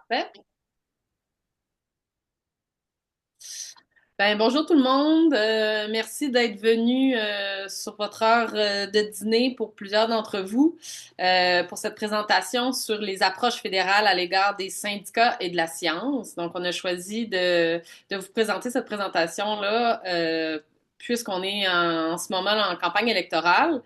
Parfait. Bonjour tout le monde. Merci d'être venu sur votre heure de dîner pour plusieurs d'entre vous pour cette présentation sur les approches fédérales à l'égard des syndicats et de la science. Donc, on a choisi de vous présenter cette présentation-là puisqu'on est en ce moment en campagne électorale.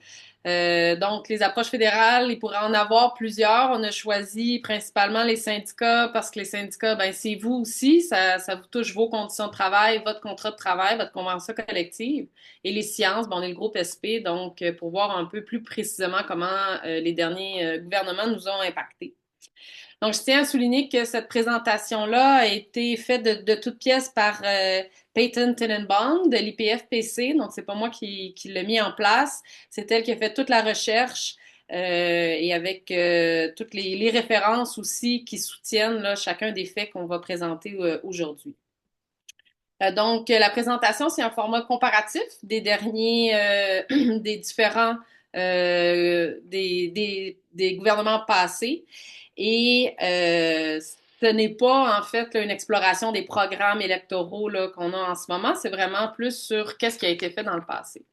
Donc, les approches fédérales, il pourrait en avoir plusieurs. On a choisi principalement les syndicats parce que les syndicats, ben, c'est vous aussi. Ça vous touche vos conditions de travail, votre contrat de travail, votre convention collective. Et les sciences, ben, on est le groupe SP, donc pour voir un peu plus précisément comment les derniers gouvernements nous ont impactés. Donc, je tiens à souligner que cette présentation-là a été faite de toutes pièces par Peyton Tenenbaum de l'IPFPC. Donc, c'est pas moi qui l'ai mis en place. C'est elle qui a fait toute la recherche et avec toutes les références aussi qui soutiennent là, chacun des faits qu'on va présenter aujourd'hui. Donc, la présentation, c'est un format comparatif des derniers, des différents, des gouvernements passés. Et ce n'est pas, en fait, là, une exploration des programmes électoraux là, qu'on a en ce moment. C'est vraiment plus sur qu'est-ce qui a été fait dans le passé.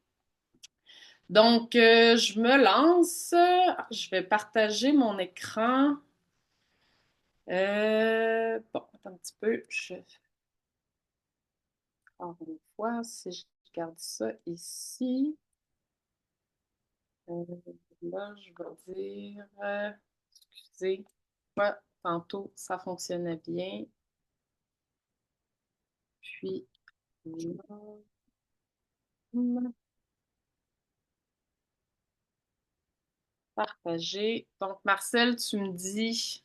Donc, je me lance. Je vais partager mon écran. Bon, attends un petit peu. Encore une fois, si je garde ça ici, euh, là, je vais dire, excusez, moi, tantôt, ça fonctionnait bien. Puis, partager. Donc, Marcel, tu me dis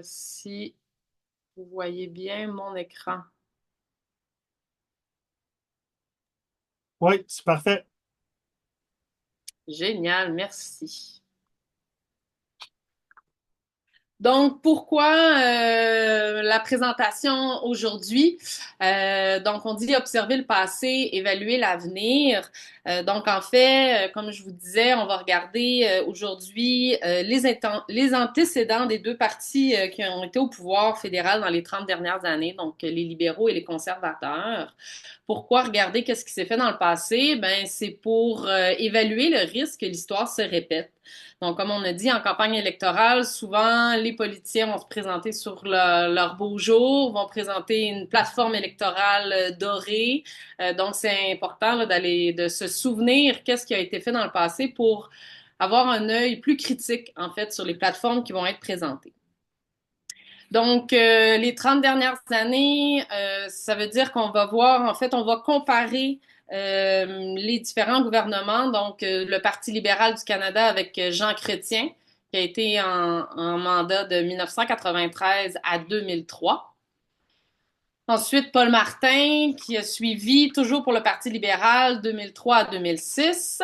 si vous voyez bien mon écran. Oui, c'est parfait. Génial, merci. Donc, pourquoi la présentation aujourd'hui? Donc, on dit observer le passé, évaluer l'avenir. Donc, en fait, comme je vous disais, on va regarder aujourd'hui les antécédents des deux partis qui ont été au pouvoir fédéral dans les 30 dernières années, donc les libéraux et les conservateurs. Pourquoi regarder qu'est-ce qui s'est fait dans le passé? Ben, c'est pour évaluer le risque que l'histoire se répète. Donc, comme on a dit, en campagne électorale, souvent, les politiciens vont se présenter sur leur beau jour, vont présenter une plateforme électorale dorée. Donc, c'est important là, de se souvenir qu'est-ce qui a été fait dans le passé pour avoir un œil plus critique, en fait, sur les plateformes qui vont être présentées. Donc, les 30 dernières années, ça veut dire qu'on va voir, en fait, on va comparer les différents gouvernements. Donc, le Parti libéral du Canada avec Jean Chrétien, qui a été en mandat de 1993 à 2003. Ensuite, Paul Martin, qui a suivi toujours pour le Parti libéral 2003 à 2006.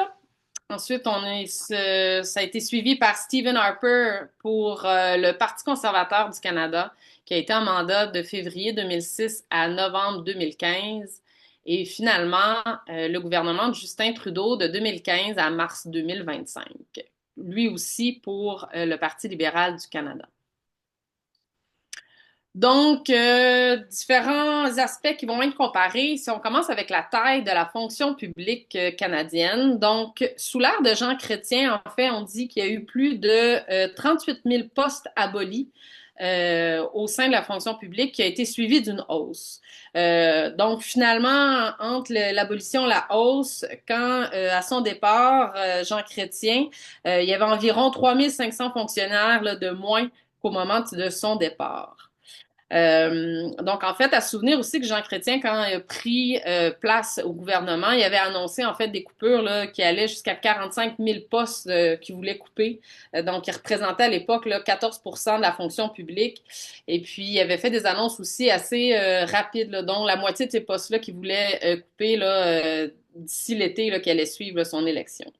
Ensuite, ça a été suivi par Stephen Harper pour le Parti conservateur du Canada, qui a été en mandat de février 2006 à novembre 2015. Et finalement, le gouvernement de Justin Trudeau de 2015 à mars 2025. Lui aussi pour le Parti libéral du Canada. Donc, différents aspects qui vont être comparés. Si on commence avec la taille de la fonction publique canadienne, donc, sous l'ère de Jean Chrétien, en fait, on dit qu'il y a eu plus de 38 000 postes abolis au sein de la fonction publique qui a été suivi d'une hausse. Donc, finalement, entre l'abolition et la hausse, quand à son départ, Jean Chrétien, il y avait environ 3 500 fonctionnaires là, de moins qu'au moment de son départ. Donc, en fait, à se souvenir aussi que Jean Chrétien, quand il a pris place au gouvernement, il avait annoncé en fait des coupures là, qui allaient jusqu'à 45 000 postes qu'il voulait couper. Donc, il représentait à l'époque là, 14% de la fonction publique. Et puis, il avait fait des annonces aussi assez rapides, là, dont la moitié de ces postes-là qu'il voulait couper là, d'ici l'été là, qui allait suivre là, son élection.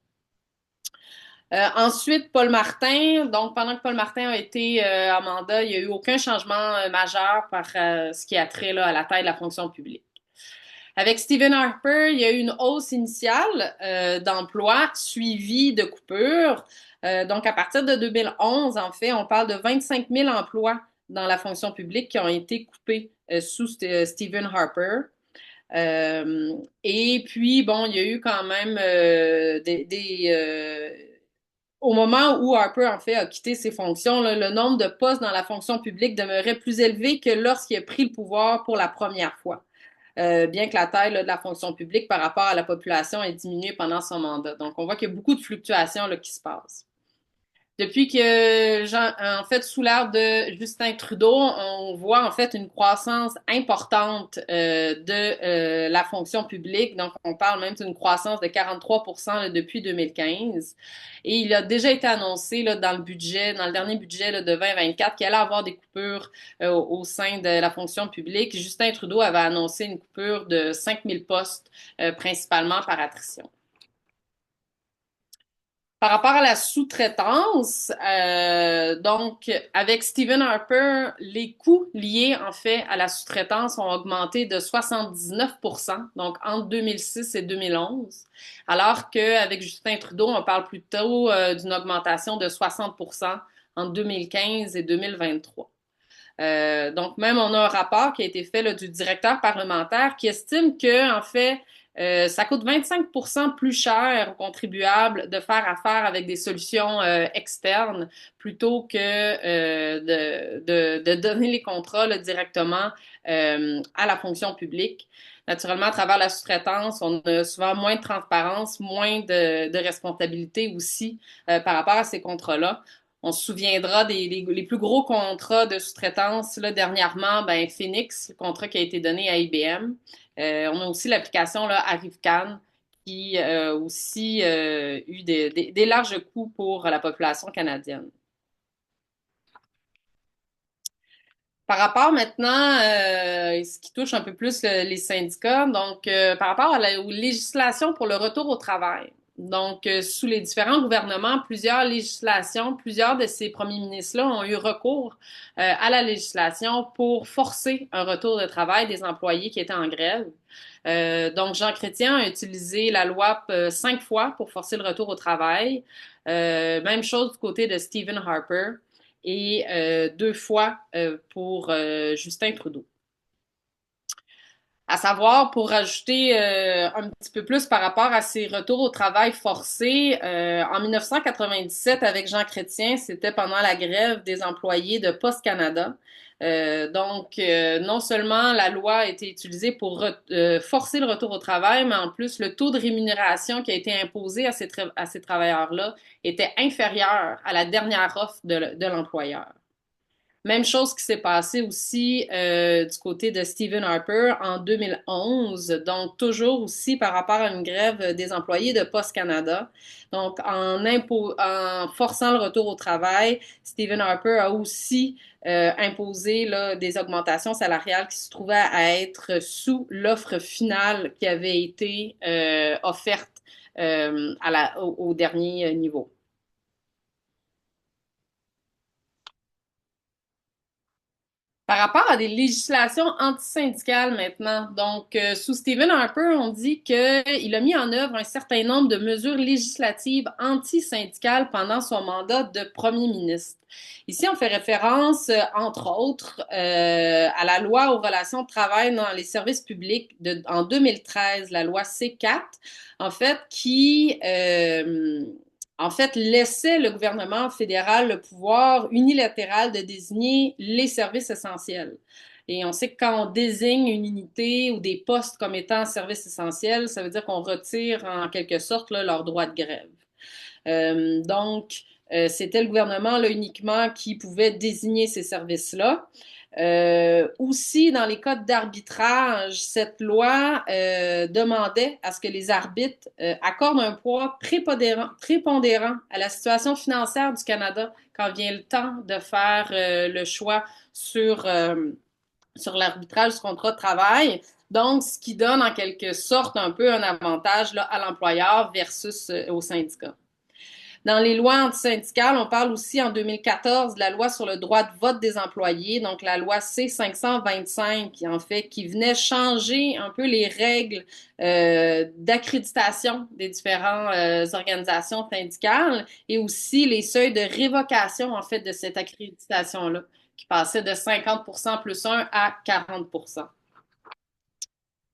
Ensuite, Paul Martin. Donc, pendant que Paul Martin a été en mandat, il n'y a eu aucun changement majeur par ce qui a trait là, à la taille de la fonction publique. Avec Stephen Harper, il y a eu une hausse initiale d'emplois suivie de coupures. Donc, à partir de 2011, en fait, on parle de 25 000 emplois dans la fonction publique qui ont été coupés sous Stephen Harper. Et puis, bon, il y a eu quand même au moment où Harper, en fait, a quitté ses fonctions, là, le nombre de postes dans la fonction publique demeurait plus élevé que lorsqu'il a pris le pouvoir pour la première fois. Bien que la taille là, de la fonction publique par rapport à la population ait diminué pendant son mandat. Donc, on voit qu'il y a beaucoup de fluctuations là, qui se passent. Depuis que, en fait, sous l'ère de Justin Trudeau, on voit en fait une croissance importante de la fonction publique. Donc, on parle même d'une croissance de 43% là, depuis 2015. Et il a déjà été annoncé là, dans le budget, dans le dernier budget là, de 2024, qu'il allait avoir des coupures au sein de la fonction publique. Justin Trudeau avait annoncé une coupure de 5000 postes, principalement par attrition. Par rapport à la sous-traitance, donc avec Stephen Harper, les coûts liés en fait à la sous-traitance ont augmenté de 79%, donc entre 2006 et 2011, alors qu'avec Justin Trudeau, on parle plutôt d'une augmentation de 60% entre 2015 et 2023. Donc, même on a un rapport qui a été fait là, du directeur parlementaire qui estime que, en fait, ça coûte 25% plus cher aux contribuables de faire affaire avec des solutions externes plutôt que de donner les contrats là, directement à la fonction publique. Naturellement, à travers la sous-traitance, on a souvent moins de transparence, moins de responsabilité aussi par rapport à ces contrats-là. On se souviendra les plus gros contrats de sous-traitance, là, dernièrement, ben, Phoenix, le contrat qui a été donné à IBM. On a aussi l'application là, Arrivcan, qui a aussi eu des larges coûts pour la population canadienne. Par rapport maintenant, ce qui touche un peu plus les syndicats, donc par rapport à la aux législations pour le retour au travail. Donc, sous les différents gouvernements, plusieurs législations, plusieurs de ces premiers ministres-là ont eu recours à la législation pour forcer un retour de travail des employés qui étaient en grève. Donc, Jean Chrétien a utilisé la loi 5 fois pour forcer le retour au travail. Même chose du côté de Stephen Harper et 2 fois pour Justin Trudeau. À savoir, pour rajouter un petit peu plus par rapport à ces retours au travail forcés, en 1997, avec Jean Chrétien, c'était pendant la grève des employés de Post Canada. Donc, non seulement la loi a été utilisée pour forcer le retour au travail, mais en plus, le taux de rémunération qui a été imposé à ces travailleurs-là était inférieur à la dernière offre de l'employeur. Même chose qui s'est passé aussi du côté de Stephen Harper en 2011, donc toujours aussi par rapport à une grève des employés de Post Canada. Donc en forçant le retour au travail, Stephen Harper a aussi imposé là, des augmentations salariales qui se trouvaient à être sous l'offre finale qui avait été offerte au dernier niveau. Par rapport à des législations antisyndicales maintenant, donc sous Stephen Harper, on dit qu'il a mis en œuvre un certain nombre de mesures législatives antisyndicales pendant son mandat de premier ministre. Ici, on fait référence, entre autres, à la loi aux relations de travail dans les services publics en 2013, la loi C4, en fait, qui en fait, laissait le gouvernement fédéral le pouvoir unilatéral de désigner les services essentiels. Et on sait que quand on désigne une unité ou des postes comme étant services essentiels, ça veut dire qu'on retire en quelque sorte là, leur droit de grève. Donc, c'était le gouvernement là, uniquement qui pouvait désigner ces services-là. Aussi, dans les cas d'arbitrage, cette loi demandait à ce que les arbitres accordent un poids prépondérant à la situation financière du Canada quand vient le temps de faire le choix sur l'arbitrage du contrat de travail. Donc, ce qui donne en quelque sorte un peu un avantage là, à l'employeur versus au syndicat. Dans les lois antisyndicales, on parle aussi en 2014 de la loi sur le droit de vote des employés, donc la loi C-525, qui en fait, qui venait changer un peu les règles d'accréditation des différentes organisations syndicales et aussi les seuils de révocation en fait de cette accréditation-là qui passait de 50% plus 1 à 40%.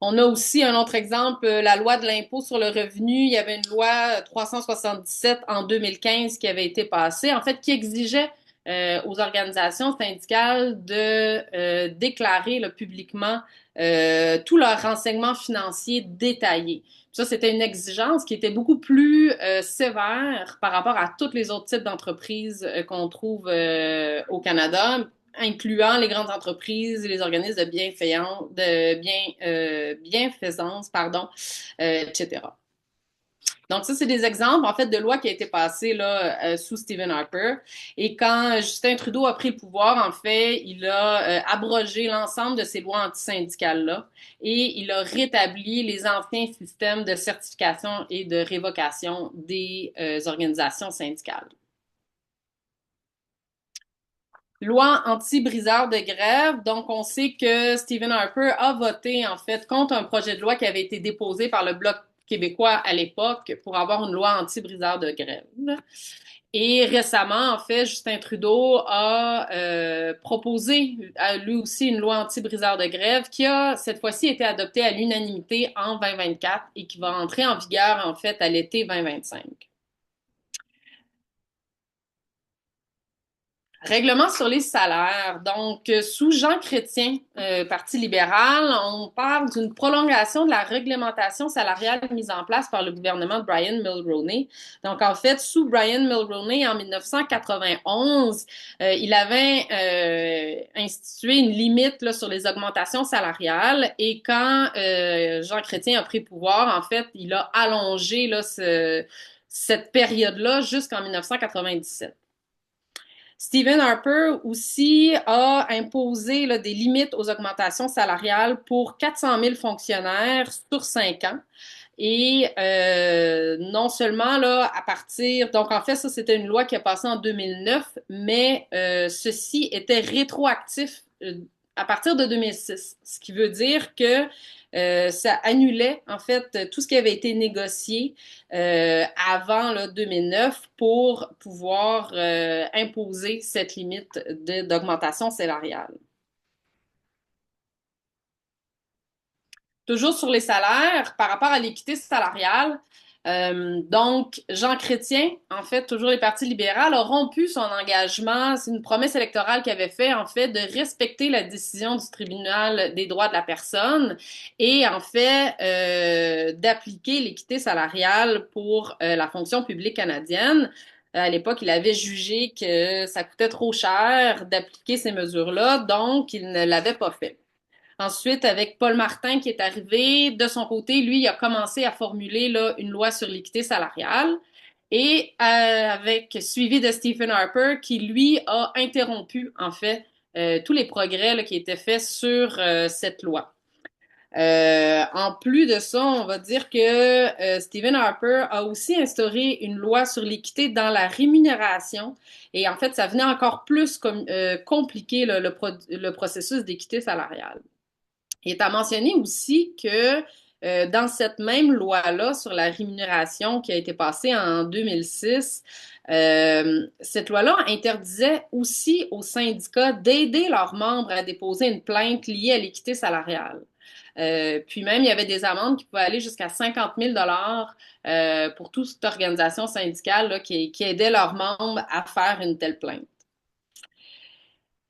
On a aussi un autre exemple, la loi de l'impôt sur le revenu. Il y avait une loi 377 en 2015 qui avait été passée, en fait, qui exigeait aux organisations syndicales de déclarer là, publiquement tous leurs renseignements financiers détaillés. Ça, c'était une exigence qui était beaucoup plus sévère par rapport à tous les autres types d'entreprises qu'on trouve au Canada, incluant les grandes entreprises, les organismes bienfaisance, pardon, etc. Donc ça, c'est des exemples en fait de lois qui ont été passées là sous Stephen Harper. Et quand Justin Trudeau a pris le pouvoir, en fait, il a abrogé l'ensemble de ces lois antisyndicales là et il a rétabli les anciens systèmes de certification et de révocation des organisations syndicales. Loi anti-briseur de grève. Donc, on sait que Stephen Harper a voté, en fait, contre un projet de loi qui avait été déposé par le Bloc québécois à l'époque pour avoir une loi anti-briseur de grève. Et récemment, en fait, Justin Trudeau a proposé lui aussi une loi anti-briseur de grève qui a cette fois-ci été adoptée à l'unanimité en 2024 et qui va entrer en vigueur, en fait, à l'été 2025. Règlement sur les salaires. Donc, sous Jean Chrétien, Parti libéral, on parle d'une prolongation de la réglementation salariale mise en place par le gouvernement de Brian Mulroney. Donc, en fait, sous Brian Mulroney, en 1991, il avait institué une limite là, sur les augmentations salariales. Et quand Jean Chrétien a pris pouvoir, en fait, il a allongé là, cette période-là jusqu'en 1997. Stephen Harper aussi a imposé là, des limites aux augmentations salariales pour 400 000 fonctionnaires sur 5 ans. Et non seulement là, à partir... Donc, en fait, ça, c'était une loi qui a passé en 2009, mais ceci était rétroactif à partir de 2006, ce qui veut dire que ça annulait, en fait, tout ce qui avait été négocié avant là, 2009 pour pouvoir imposer cette limite d'augmentation salariale. Toujours sur les salaires, par rapport à l'équité salariale, donc, Jean Chrétien, en fait, toujours les partis libéraux, a rompu son engagement. C'est une promesse électorale qu'il avait fait, en fait, de respecter la décision du tribunal des droits de la personne et, en fait, d'appliquer l'équité salariale pour la fonction publique canadienne. À l'époque, il avait jugé que ça coûtait trop cher d'appliquer ces mesures-là, donc il ne l'avait pas fait. Ensuite, avec Paul Martin qui est arrivé, de son côté, lui, il a commencé à formuler là, une loi sur l'équité salariale et avec suivi de Stephen Harper qui, lui, a interrompu, en fait, tous les progrès là, qui étaient faits sur cette loi. En plus de ça, on va dire que Stephen Harper a aussi instauré une loi sur l'équité dans la rémunération et en fait, ça venait encore plus compliquer là, le processus d'équité salariale. Il est à mentionner aussi que dans cette même loi-là sur la rémunération qui a été passée en 2006, cette loi-là interdisait aussi aux syndicats d'aider leurs membres à déposer une plainte liée à l'équité salariale. Puis même, il y avait des amendes qui pouvaient aller jusqu'à 50 000 pour toute organisation syndicale là, qui aidait leurs membres à faire une telle plainte.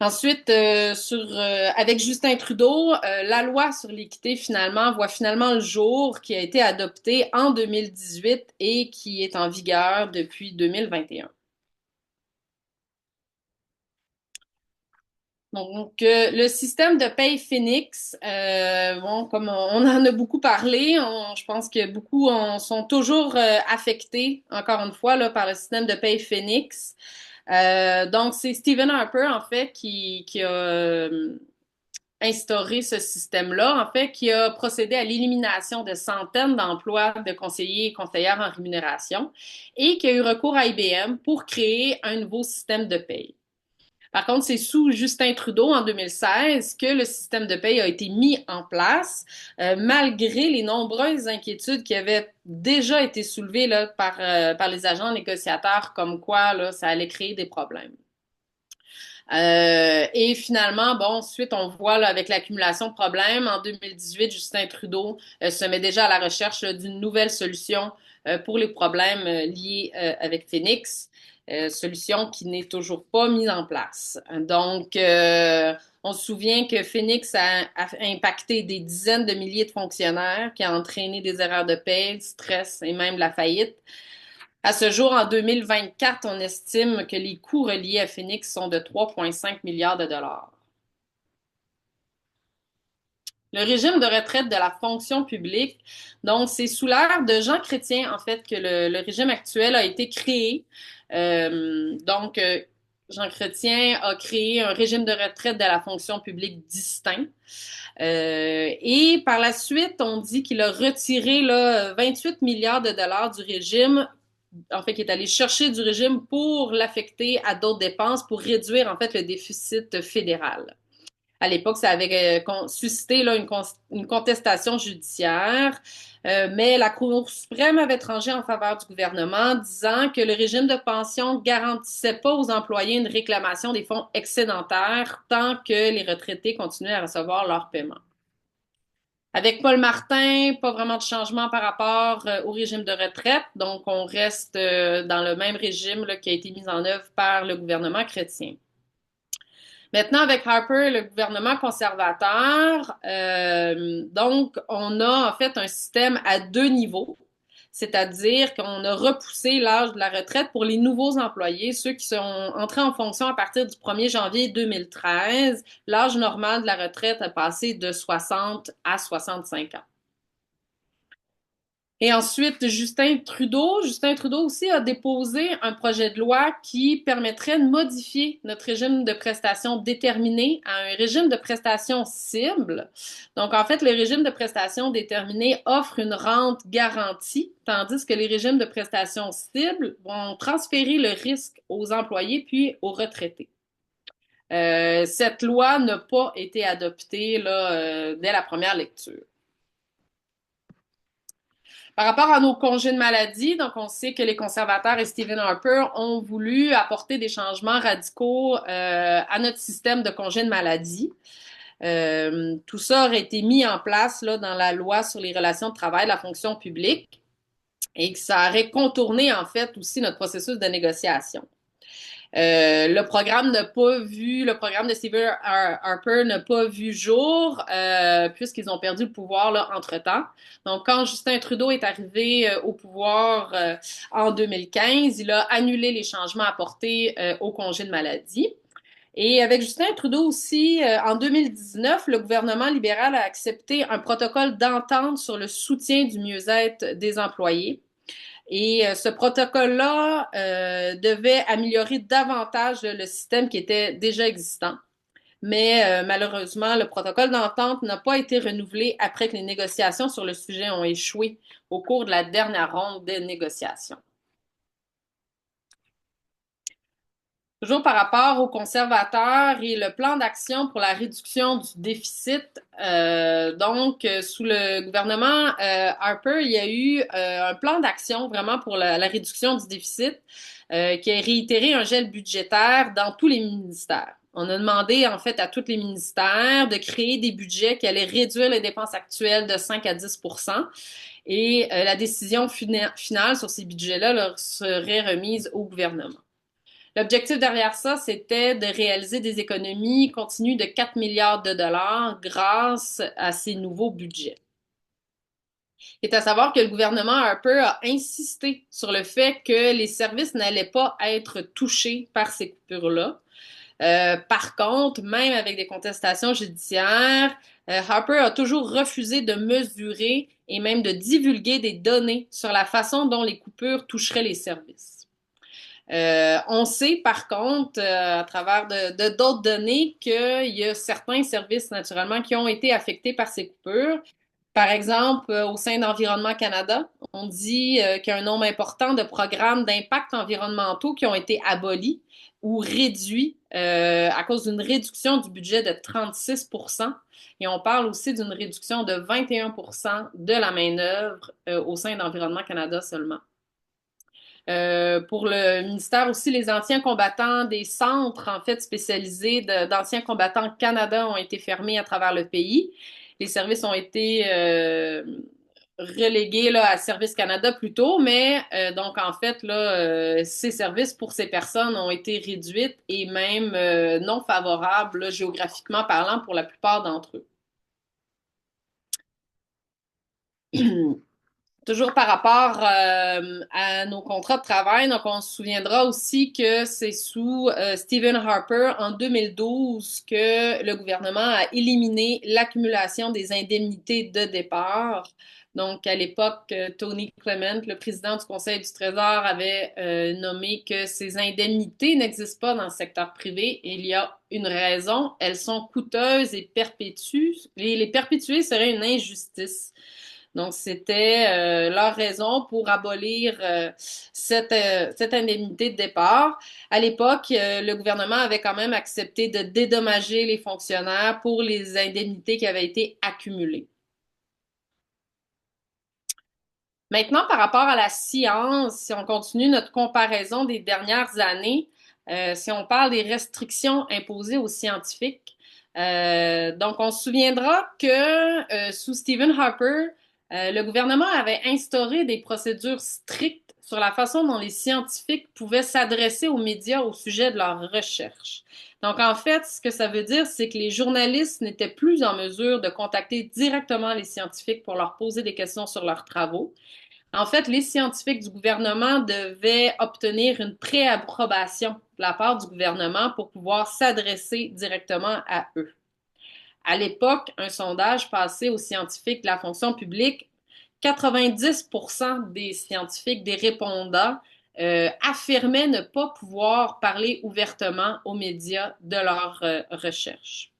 Ensuite, avec Justin Trudeau, la loi sur l'équité finalement voit finalement le jour, qui a été adoptée en 2018 et qui est en vigueur depuis 2021. Donc, le système de paye Phoenix, bon, comme on en a beaucoup parlé, je pense que beaucoup sont toujours affectés, encore une fois, là, par le système de paye Phoenix. Donc, c'est Stephen Harper, en fait, qui a instauré ce système-là, en fait, qui a procédé à l'élimination de centaines d'emplois de conseillers et conseillères en rémunération et qui a eu recours à IBM pour créer un nouveau système de paye. Par contre, c'est sous Justin Trudeau en 2016 que le système de paye a été mis en place, malgré les nombreuses inquiétudes qui avaient déjà été soulevées là, par les agents négociateurs, comme quoi là, ça allait créer des problèmes. Et finalement, bon, ensuite, on voit là, avec l'accumulation de problèmes, en 2018, Justin Trudeau se met déjà à la recherche d'une nouvelle solution pour les problèmes liés avec Phoenix, solution qui n'est toujours pas mise en place. Donc, on se souvient que Phoenix a impacté des dizaines de milliers de fonctionnaires, qui a entraîné des erreurs de paie, du stress et même la faillite. À ce jour, en 2024, on estime que les coûts reliés à Phoenix sont de 3,5 milliards de dollars. Le régime de retraite de la fonction publique, donc c'est sous l'ère de Jean Chrétien, en fait, que le régime actuel a été créé. Donc, Jean Chrétien a créé un régime de retraite de la fonction publique distinct. Et par la suite, on dit qu'il a retiré là, 28 milliards de dollars du régime, en fait, qui est allé chercher du régime pour l'affecter à d'autres dépenses pour réduire, en fait, le déficit fédéral. À l'époque, ça avait suscité là, une contestation judiciaire, mais la Cour suprême avait tranché en faveur du gouvernement, disant que le régime de pension garantissait pas aux employés une réclamation des fonds excédentaires tant que les retraités continuaient à recevoir leur paiement. Avec Paul Martin, pas vraiment de changement par rapport au régime de retraite, donc on reste dans le même régime là, qui a été mis en œuvre par le gouvernement chrétien. Maintenant, avec Harper, le gouvernement conservateur, donc on a en fait un système à deux niveaux, c'est-à-dire qu'on a repoussé l'âge de la retraite pour les nouveaux employés, ceux qui sont entrés en fonction à partir du 1er janvier 2013. L'âge normal de la retraite a passé de 60 à 65 ans. Et ensuite, Justin Trudeau aussi a déposé un projet de loi qui permettrait de modifier notre régime de prestations déterminé à un régime de prestations cible. Donc, en fait, le régime de prestations déterminé offre une rente garantie, tandis que les régimes de prestations cibles vont transférer le risque aux employés puis aux retraités. Cette loi n'a pas été adoptée là, dès la première lecture. Par rapport à nos congés de maladie, donc on sait que les conservateurs et Stephen Harper ont voulu apporter des changements radicaux à notre système de congés de maladie. Tout ça aurait été mis en place là, dans la loi sur les relations de travail de la fonction publique et que ça aurait contourné en fait aussi notre processus de négociation. Le programme de Stephen Harper n'a pas vu jour puisqu'ils ont perdu le pouvoir là, entre-temps. Donc, quand Justin Trudeau est arrivé au pouvoir en 2015, il a annulé les changements apportés au congé de maladie. Et avec Justin Trudeau aussi, en 2019, le gouvernement libéral a accepté un protocole d'entente sur le soutien du mieux-être des employés. Et ce protocole-là devait améliorer davantage le système qui était déjà existant. Mais malheureusement, le protocole d'entente n'a pas été renouvelé après que les négociations sur le sujet ont échoué au cours de la dernière ronde des négociations. Toujours par rapport aux conservateurs et le plan d'action pour la réduction du déficit. Sous le gouvernement Harper, il y a eu un plan d'action vraiment pour la réduction du déficit qui a réitéré un gel budgétaire dans tous les ministères. On a demandé en fait à tous les ministères de créer des budgets qui allaient réduire les dépenses actuelles de 5 à 10 et la décision finale sur ces budgets-là leur serait remise au gouvernement. L'objectif derrière ça, c'était de réaliser des économies continues de 4 milliards de dollars grâce à ces nouveaux budgets. Il est à savoir que le gouvernement Harper a insisté sur le fait que les services n'allaient pas être touchés par ces coupures-là. Par contre, même avec des contestations judiciaires, Harper a toujours refusé de mesurer et même de divulguer des données sur la façon dont les coupures toucheraient les services. On sait par contre, à travers d'autres données, qu'il y a certains services naturellement qui ont été affectés par ces coupures. Par exemple, au sein d'Environnement Canada, on dit qu'il y a un nombre important de programmes d'impact environnementaux qui ont été abolis ou réduits à cause d'une réduction du budget de 36 et on parle aussi d'une réduction de 21 de la main-d'œuvre au sein d'Environnement Canada seulement. Pour le ministère aussi, les anciens combattants des centres, en fait, spécialisés d'anciens combattants Canada ont été fermés à travers le pays. Les services ont été relégués là, à Service Canada plus tôt, mais donc en fait, là, ces services pour ces personnes ont été réduits et même non favorables, là, géographiquement parlant, pour la plupart d'entre eux. Toujours par rapport à nos contrats de travail, donc on se souviendra aussi que c'est sous Stephen Harper en 2012 que le gouvernement a éliminé l'accumulation des indemnités de départ. Donc à l'époque, Tony Clement, le président du Conseil du Trésor, avait nommé que ces indemnités n'existent pas dans le secteur privé et il y a une raison, elles sont coûteuses et perpétues. Les perpétuer serait une injustice. Donc, c'était leur raison pour abolir cette indemnité de départ. À l'époque, le gouvernement avait quand même accepté de dédommager les fonctionnaires pour les indemnités qui avaient été accumulées. Maintenant, par rapport à la science, si on continue notre comparaison des dernières années, si on parle des restrictions imposées aux scientifiques, donc on se souviendra que sous Stephen Harper, le gouvernement avait instauré des procédures strictes sur la façon dont les scientifiques pouvaient s'adresser aux médias au sujet de leurs recherches. Donc, en fait, ce que ça veut dire, c'est que les journalistes n'étaient plus en mesure de contacter directement les scientifiques pour leur poser des questions sur leurs travaux. En fait, les scientifiques du gouvernement devaient obtenir une préapprobation de la part du gouvernement pour pouvoir s'adresser directement à eux. À l'époque, un sondage passé aux scientifiques de la fonction publique, 90% des scientifiques, des répondants, affirmaient ne pas pouvoir parler ouvertement aux médias de leurs recherches.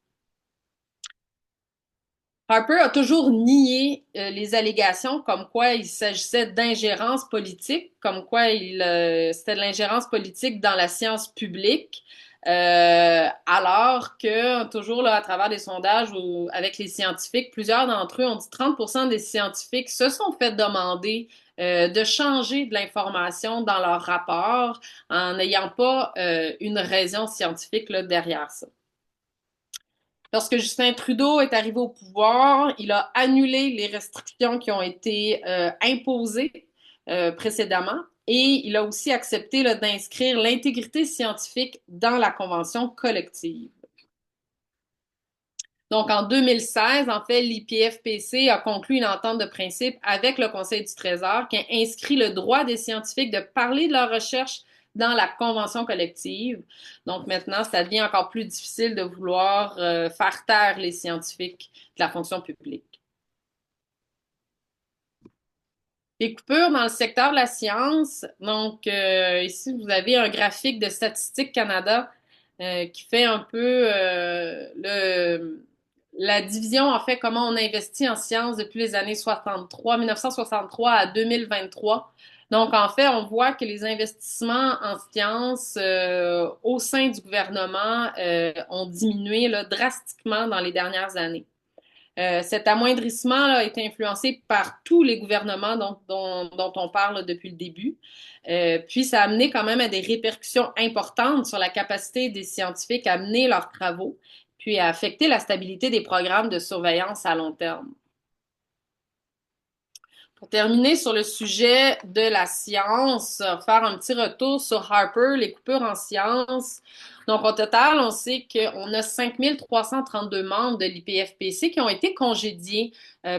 Harper a toujours nié les allégations comme quoi il s'agissait d'ingérence politique, comme quoi c'était de l'ingérence politique dans la science publique, alors que toujours là, à travers des sondages avec les scientifiques, plusieurs d'entre eux ont dit 30% des scientifiques se sont fait demander de changer de l'information dans leur rapport en n'ayant pas une raison scientifique là, derrière ça. Lorsque Justin Trudeau est arrivé au pouvoir, il a annulé les restrictions qui ont été imposées précédemment et il a aussi accepté d'inscrire l'intégrité scientifique dans la convention collective. Donc, en 2016, en fait, l'IPFPC a conclu une entente de principe avec le Conseil du Trésor qui a inscrit le droit des scientifiques de parler de leurs recherches dans la convention collective. Donc maintenant, ça devient encore plus difficile de vouloir faire taire les scientifiques de la fonction publique. Les coupures dans le secteur de la science. Donc ici, vous avez un graphique de Statistique Canada qui fait un peu la division, en fait, comment on investit en sciences depuis les années 1963 à 2023. Donc, en fait, on voit que les investissements en sciences au sein du gouvernement ont diminué là, drastiquement dans les dernières années. Cet amoindrissement là, a été influencé par tous les gouvernements dont on parle depuis le début. Puis ça a amené quand même à des répercussions importantes sur la capacité des scientifiques à mener leurs travaux, puis à affecter la stabilité des programmes de surveillance à long terme. Pour terminer sur le sujet de la science, faire un petit retour sur Harper, les coupures en sciences. Donc, au total, on sait qu'on a 5332 membres de l'IPFPC qui ont été congédiés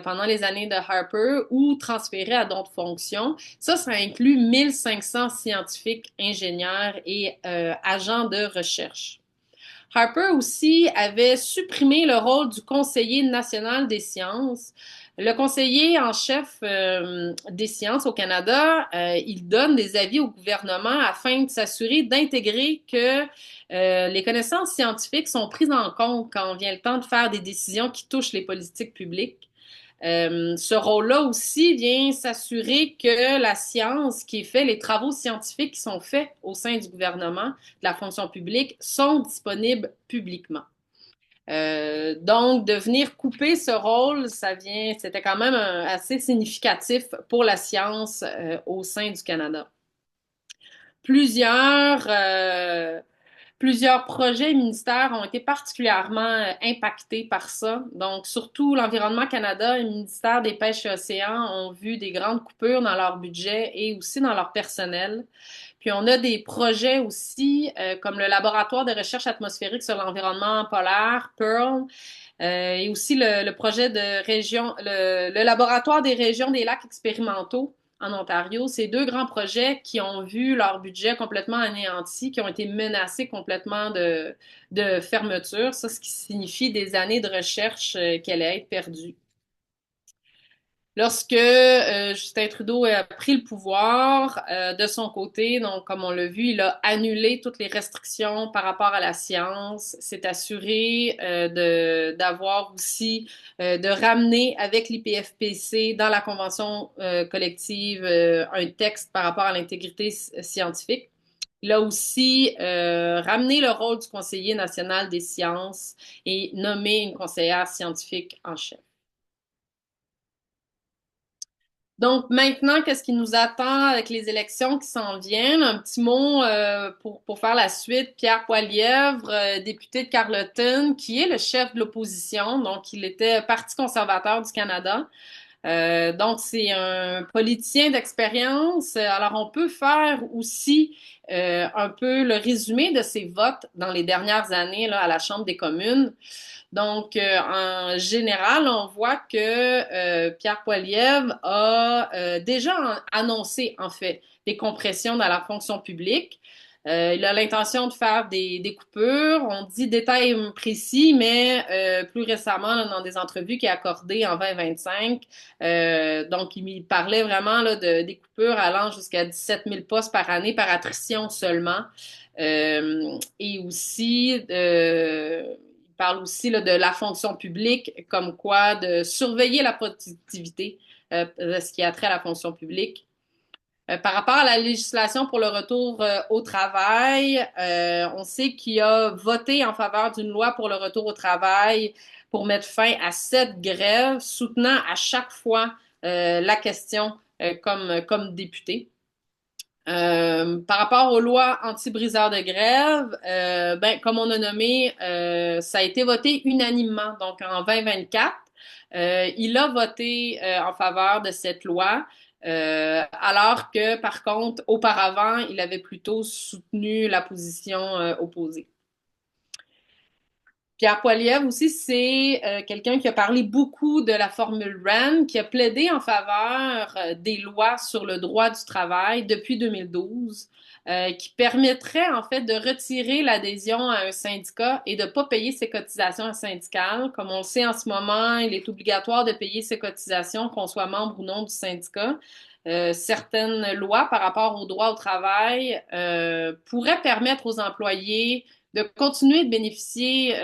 pendant les années de Harper ou transférés à d'autres fonctions. Ça inclut 1500 scientifiques, ingénieurs et agents de recherche. Harper aussi avait supprimé le rôle du conseiller national des sciences. Le conseiller en chef des sciences au Canada, il donne des avis au gouvernement afin de s'assurer d'intégrer que les connaissances scientifiques sont prises en compte quand vient le temps de faire des décisions qui touchent les politiques publiques. Ce rôle-là aussi vient s'assurer que la science qui est faite, les travaux scientifiques qui sont faits au sein du gouvernement, de la fonction publique, sont disponibles publiquement. Donc, de venir couper ce rôle, c'était quand même assez significatif pour la science au sein du Canada. plusieurs, plusieurs projets et ministères ont été particulièrement impactés par ça. Donc, surtout l'Environnement Canada et le ministère des Pêches et Océans ont vu des grandes coupures dans leur budget et aussi dans leur personnel. Puis on a des projets aussi, comme le laboratoire de recherche atmosphérique sur l'environnement polaire, PEARL, et aussi le projet de région, le laboratoire des régions des lacs expérimentaux en Ontario. C'est deux grands projets qui ont vu leur budget complètement anéanti, qui ont été menacés complètement de fermeture. Ça, ce qui signifie des années de recherche qui allaient être perdues. Lorsque Justin Trudeau a pris le pouvoir, de son côté, donc comme on l'a vu, il a annulé toutes les restrictions par rapport à la science, s'est assuré d'avoir aussi de ramener avec l'IPFPC dans la convention collective un texte par rapport à l'intégrité scientifique. Il a aussi ramené le rôle du conseiller national des sciences et nommé une conseillère scientifique en chef. Donc maintenant, qu'est-ce qui nous attend avec les élections qui s'en viennent? Un petit mot pour faire la suite. Pierre Poilievre, député de Carleton, qui est le chef de l'opposition, donc il était Parti conservateur du Canada. Donc c'est un politicien d'expérience. Alors on peut faire aussi un peu le résumé de ses votes dans les dernières années là, à la Chambre des communes. Donc, en général, on voit que Pierre Poilievre a déjà annoncé, en fait, des compressions dans la fonction publique. Il a l'intention de faire des coupures. On dit détails précis, mais plus récemment, là, dans des entrevues qu'il a accordées en 2025, donc il parlait vraiment là, des coupures allant jusqu'à 17 000 postes par année par attrition seulement. Et aussi, il parle aussi là, de la fonction publique, comme quoi de surveiller la productivité, ce qui a trait à la fonction publique. Par rapport à la législation pour le retour au travail, on sait qu'il a voté en faveur d'une loi pour le retour au travail pour mettre fin à cette grève, soutenant à chaque fois la question comme député. Par rapport aux lois anti-briseurs de grève, ben, comme on a nommé, ça a été voté unanimement. Donc, en 2024, il a voté en faveur de cette loi, alors que, par contre, auparavant, il avait plutôt soutenu la position opposée. Pierre Poilievre aussi, c'est quelqu'un qui a parlé beaucoup de la formule RAND, qui a plaidé en faveur des lois sur le droit du travail depuis 2012, qui permettrait en fait de retirer l'adhésion à un syndicat et de ne pas payer ses cotisations syndicales. Comme on le sait en ce moment, il est obligatoire de payer ses cotisations, qu'on soit membre ou non du syndicat. Certaines lois par rapport au droit au travail pourraient permettre aux employés de continuer de bénéficier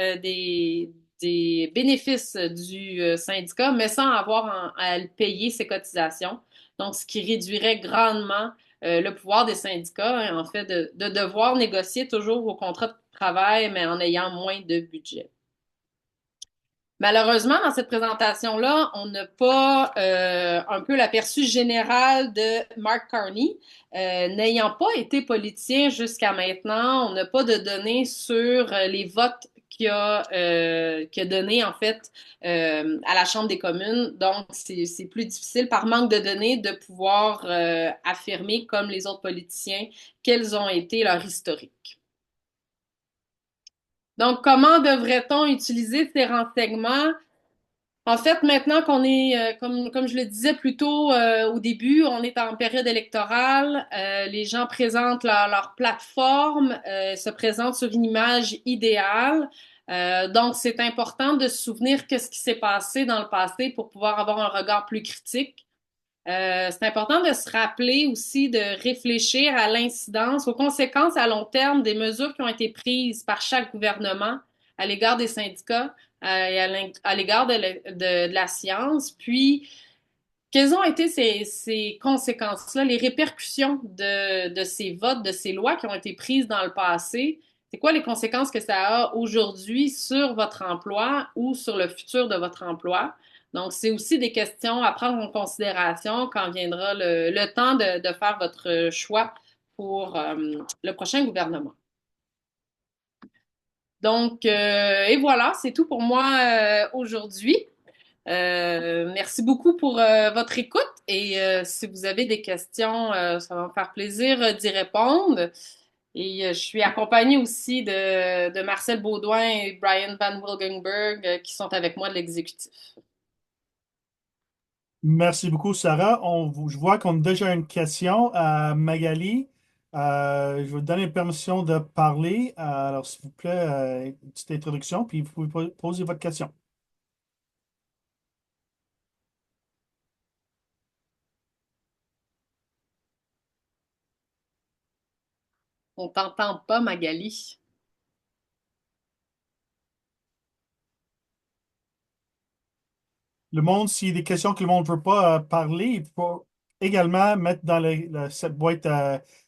des bénéfices du syndicat, mais sans avoir à payer ses cotisations. Donc, ce qui réduirait grandement le pouvoir des syndicats, hein, en fait, de devoir négocier toujours vos contrats de travail, mais en ayant moins de budget. Malheureusement, dans cette présentation-là, on n'a pas un peu l'aperçu général de Mark Carney. N'ayant pas été politicien jusqu'à maintenant, on n'a pas de données sur les votes qu'il a donné en fait à la Chambre des communes. Donc, c'est plus difficile par manque de données de pouvoir affirmer, comme les autres politiciens, quels ont été leurs historiques. Donc, comment devrait-on utiliser ces renseignements? En fait, maintenant qu'on est, comme je le disais plus tôt au début, on est en période électorale, les gens présentent leur plateforme, se présentent sur une image idéale. Donc, c'est important de se souvenir qu'est-ce qui s'est passé dans le passé pour pouvoir avoir un regard plus critique. C'est important de se rappeler aussi de réfléchir à l'incidence, aux conséquences à long terme des mesures qui ont été prises par chaque gouvernement à l'égard des syndicats et à l'égard de la science. Puis, quelles ont été ces conséquences-là, les répercussions de ces votes, de ces lois qui ont été prises dans le passé? C'est quoi les conséquences que ça a aujourd'hui sur votre emploi ou sur le futur de votre emploi? Donc, c'est aussi des questions à prendre en considération quand viendra le temps de faire votre choix pour le prochain gouvernement. Donc, et voilà, c'est tout pour moi aujourd'hui. Merci beaucoup pour votre écoute et si vous avez des questions, ça va me faire plaisir d'y répondre. Et je suis accompagnée aussi de Marcel Baudouin et Brian Van Wilgenberg qui sont avec moi de l'exécutif. Merci beaucoup, Sarah. Je vois qu'on a déjà une question à Magali. Je vais vous donner permission de parler. Alors, s'il vous plaît, une petite introduction, puis vous pouvez poser votre question. On t'entend pas, Magali. Le monde, s'il y a des questions que le monde ne veut pas parler, il peut également mettre dans cette boîte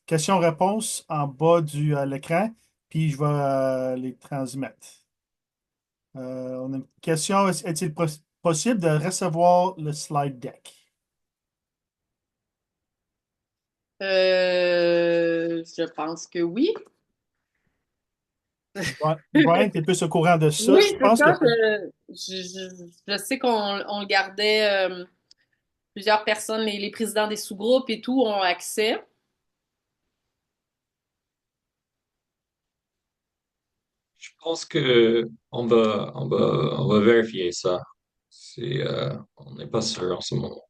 questions-réponses en bas de l'écran, puis je vais les transmettre. On a une question. Est-il possible de recevoir le slide deck? Je pense que oui. Brian, tu es plus au courant de ça. Oui, Je c'est pense que ça. Je sais qu'on le gardait, plusieurs personnes, les présidents des sous-groupes et tout ont accès. Je pense que on va vérifier ça. On n'est pas sûr en ce moment.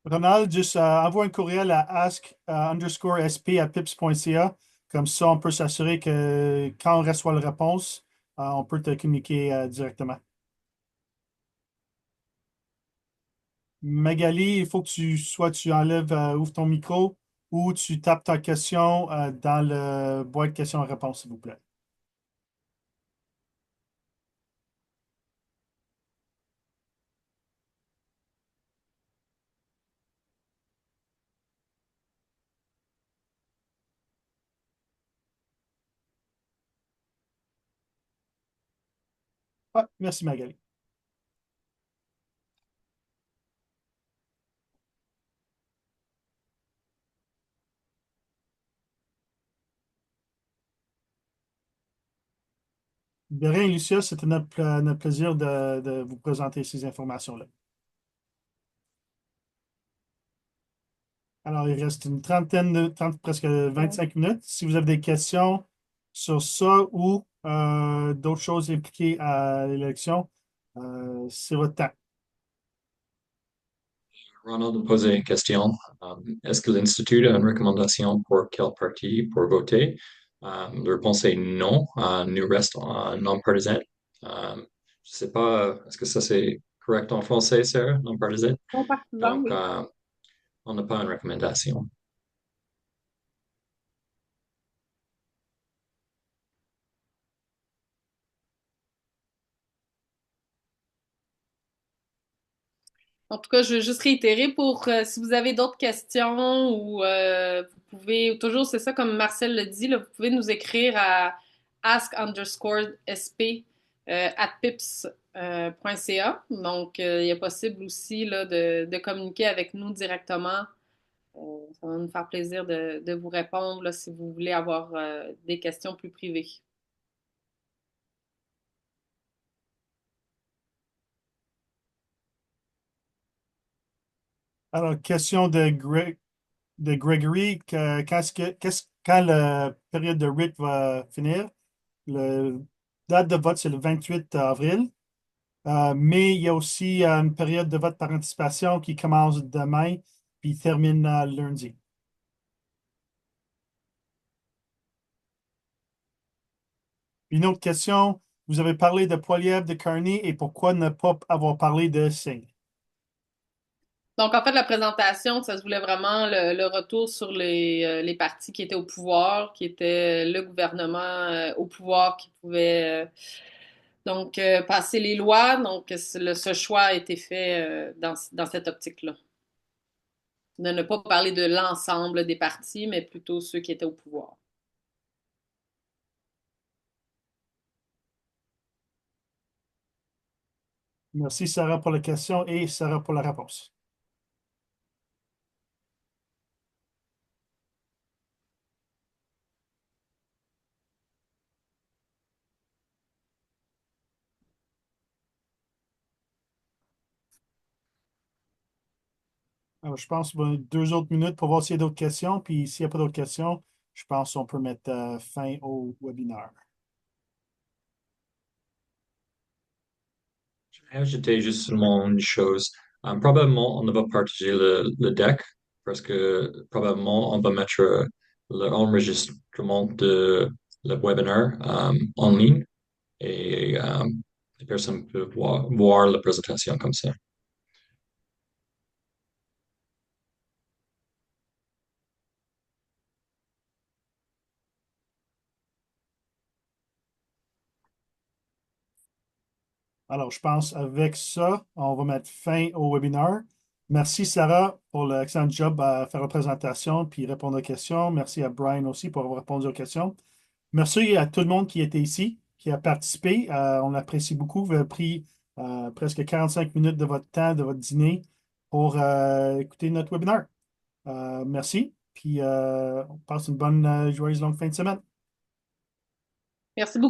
Ronald, juste envoie un courriel à ask_sp@pips.ca. Comme ça, on peut s'assurer que quand on reçoit la réponse, on peut te communiquer directement. Magali, il faut que tu enlèves, ouvres ton micro ou tu tapes ta question dans le boîte questions-réponses, s'il vous plaît. Ah, merci, Magali. De rien, Lucia, c'était notre plaisir de vous présenter ces informations-là. Alors, il reste une trentaine presque 25 minutes. Si vous avez des questions sur ça ou d'autres choses impliquées à l'élection, c'est votre temps. Ronald a posé une question. Est-ce que l'Institut a une recommandation pour quel parti pour voter? La réponse est non. Nous restons non-partisan. Je ne sais pas, est-ce que ça c'est correct en français, Sarah, non-partisan? Non partisan, Donc, oui. on n'a pas une recommandation. En tout cas, je veux juste réitérer pour si vous avez d'autres questions ou vous pouvez toujours, c'est ça comme Marcel le dit, là, vous pouvez nous écrire à ask_sp @pips.ca. Donc, il est possible aussi là, de communiquer avec nous directement. Ça va nous faire plaisir de vous répondre là, si vous voulez avoir des questions plus privées. Alors, question de Gregory, quand la période de RIT va finir? La date de vote, c'est le 28 avril. Mais il y a aussi une période de vote par anticipation qui commence demain puis termine lundi. Une autre question, vous avez parlé de Poilievre, de Carney et pourquoi ne pas avoir parlé de Singh? Donc, en fait, la présentation, ça se voulait vraiment le retour sur les partis qui étaient au pouvoir, qui était le gouvernement au pouvoir qui pouvait passer les lois. Donc, ce choix a été fait dans cette optique-là. De ne pas parler de l'ensemble des partis, mais plutôt ceux qui étaient au pouvoir. Merci Sarah pour la question et Sarah pour la réponse. Alors, je pense 2 autres minutes pour voir s'il y a d'autres questions. Puis s'il n'y a pas d'autres questions, je pense qu'on peut mettre fin au webinaire. Je vais ajouter juste seulement une chose. Probablement, on ne va partager le deck parce que probablement, on va mettre l'enregistrement de le webinaire en ligne et les personnes peuvent voir la présentation comme ça. Alors, je pense avec ça, on va mettre fin au webinaire. Merci Sarah pour l'excellent job à faire la présentation puis répondre aux questions. Merci à Brian aussi pour avoir répondu aux questions. Merci à tout le monde qui était ici, qui a participé. On l'apprécie beaucoup. Vous avez pris presque 45 minutes de votre temps, de votre dîner pour écouter notre webinaire. Merci. Puis on passe une bonne, joyeuse longue fin de semaine. Merci beaucoup.